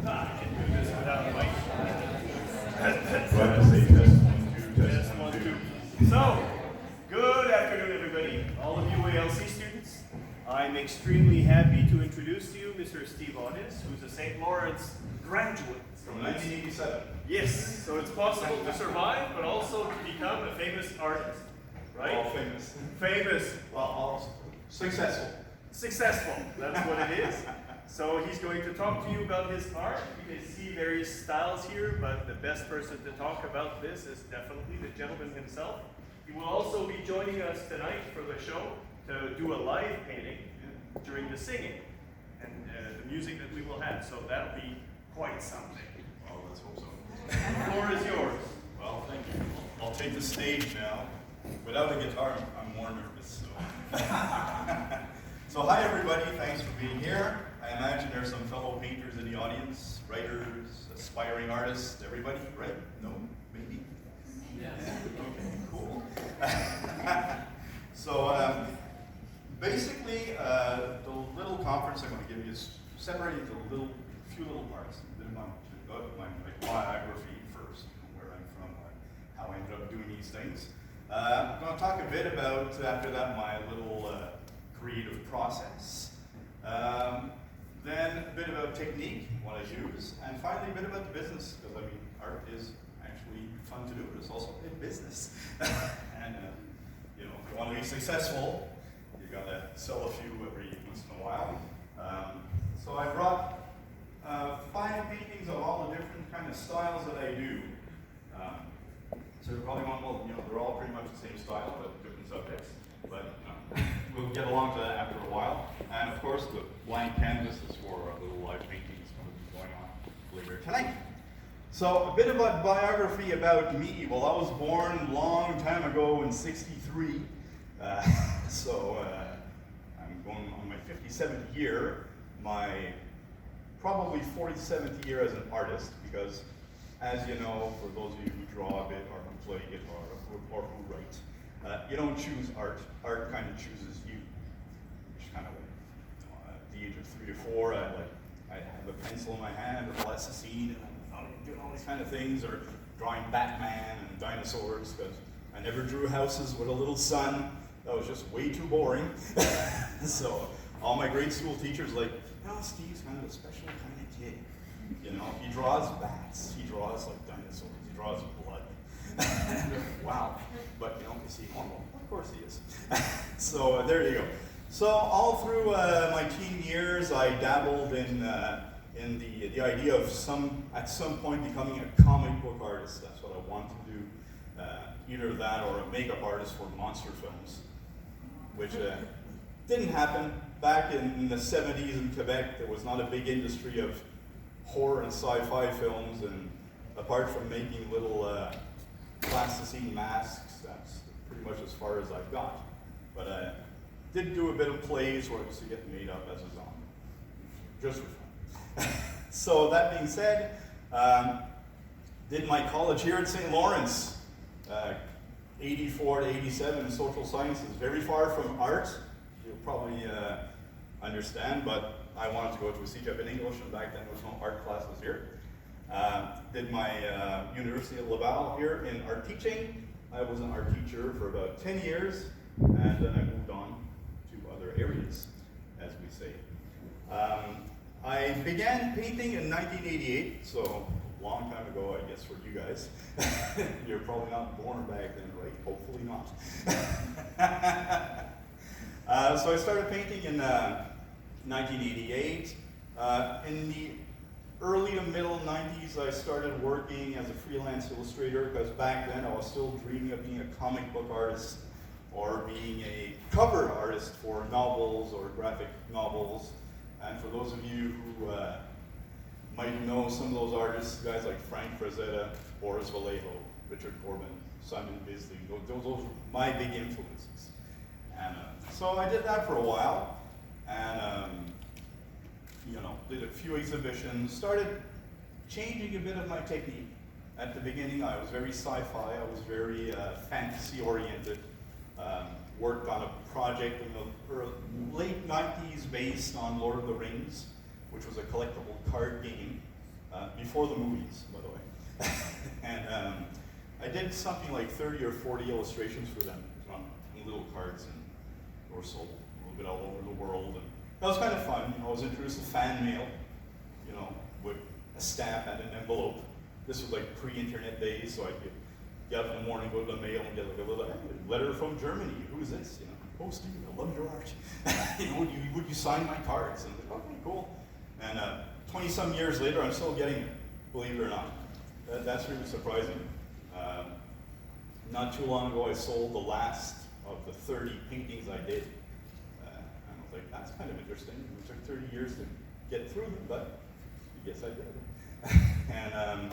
I can do this without a mic. Do I have to say test 1, 2, test Test 1, 1, 2? 2. So, good afternoon, everybody. All of you ALC students. I'm extremely happy to introduce to you Mr. Steve Otis, who's a St. Lawrence graduate. From 1987. Yes, so it's possible to survive, but also to become a famous artist, right? All famous. Famous. Well, successful. Successful, that's what it is. So he's going to talk to you about his art. You can see various styles here, but the best person to talk about this is definitely the gentleman himself. He will also be joining us tonight for the show to do a live painting during the singing and the music that we will have. So that'll be quite something. Well, let's hope so. The floor is yours. Well, thank you. I'll take the stage now. Without a guitar, I'm more nervous. So, so hi everybody, thanks for being here. I imagine there's some fellow painters in the audience, writers, aspiring artists, everybody, right? No? Maybe? Yes. Okay, cool. So basically, the little conference I'm going to give you is separated into a few little parts. A bit of my biography first, where I'm from, how I ended up doing these things. I'm going to talk a bit about, after that, my little creative process. Then a bit about technique, what I use, and finally a bit about the business, because I mean, art is actually fun to do, but it's also a business. And you know, if you want to be successful, you got to sell a few every once in a while. So I brought 5 paintings of all the different kind of styles that I do. So you're probably going, well, you know, they're all pretty much the same style, but different subjects. But we'll get along to that after a while. And of course, the blank canvas is for a little live paintings going on later tonight. So a bit of a biography about me. Well, I was born a long time ago in '63. I'm going on my 57th year, my probably 47th year as an artist, because as you know, for those of you who draw a bit or who play guitar or who write, you don't choose art. Art kind of chooses you. Which kind of like, you know, at the age of 3 or 4, I have a pencil in my hand, or plasticine, and I'm doing all these kind of things, or drawing Batman and dinosaurs, because I never drew houses with a little sun. That was just way too boring. So all my grade school teachers like, no, Steve's kind of a special kind of kid. You know, he draws bats, he draws like dinosaurs, he draws blood. Wow. But you know, is he normal? Of course he is. So there you go. So all through my teen years, I dabbled in the idea of at some point becoming a comic book artist. That's what I wanted to do. Either that or a makeup artist for monster films, which didn't happen. Back in the 70s in Quebec, there was not a big industry of horror and sci-fi films, and apart from making little plasticine masks, that's pretty much as far as I've got. But I did do a bit of plays where I used to get made up as a zombie, just for fun. So that being said, did my college here at St. Lawrence, 84 to 87 in social sciences, very far from art, you'll probably understand, but I wanted to go to a CJEP in English, and back then there was no art classes here. Did my University of Laval here in art teaching. I was an art teacher for about 10 years, and then I moved on to other areas, as we say. I began painting in 1988, so a long time ago, I guess, for you guys. You're probably not born back then, right? Hopefully not. So I started painting in 1988. In the early to middle 90s, I started working as a freelance illustrator, because back then I was still dreaming of being a comic book artist or being a cover artist for novels or graphic novels. And for those of you who might know some of those artists, guys like Frank Frazetta, Boris Vallejo, Richard Corbin, Simon Bisley, those were my big influences. And so I did that for a while, and you know, did a few exhibitions, started changing a bit of my technique. At the beginning, I was very sci-fi, I was very fantasy-oriented. Worked on a project in the late 90s based on Lord of the Rings, which was a collectible card game. before the movies, by the way. And I did something like 30 or 40 illustrations for them on little cards, and they were sold a little bit all over the world. And that was kind of fun. You know, I was introduced to fan mail, you know, with a stamp and an envelope. This was like pre-internet days, so I'd get up in the morning, go to the mail, and get like a little letter from Germany. Who is this? You know, oh, Steve, I love your art. You know, would you sign my cards? And I'm like, okay, cool. And 20-some years later, I'm still getting it, believe it or not. That's really surprising. Not too long ago, I sold the last of the 30 paintings I did. And I was like, that's kind of interesting. It took 30 years to get through them, but I guess I did. And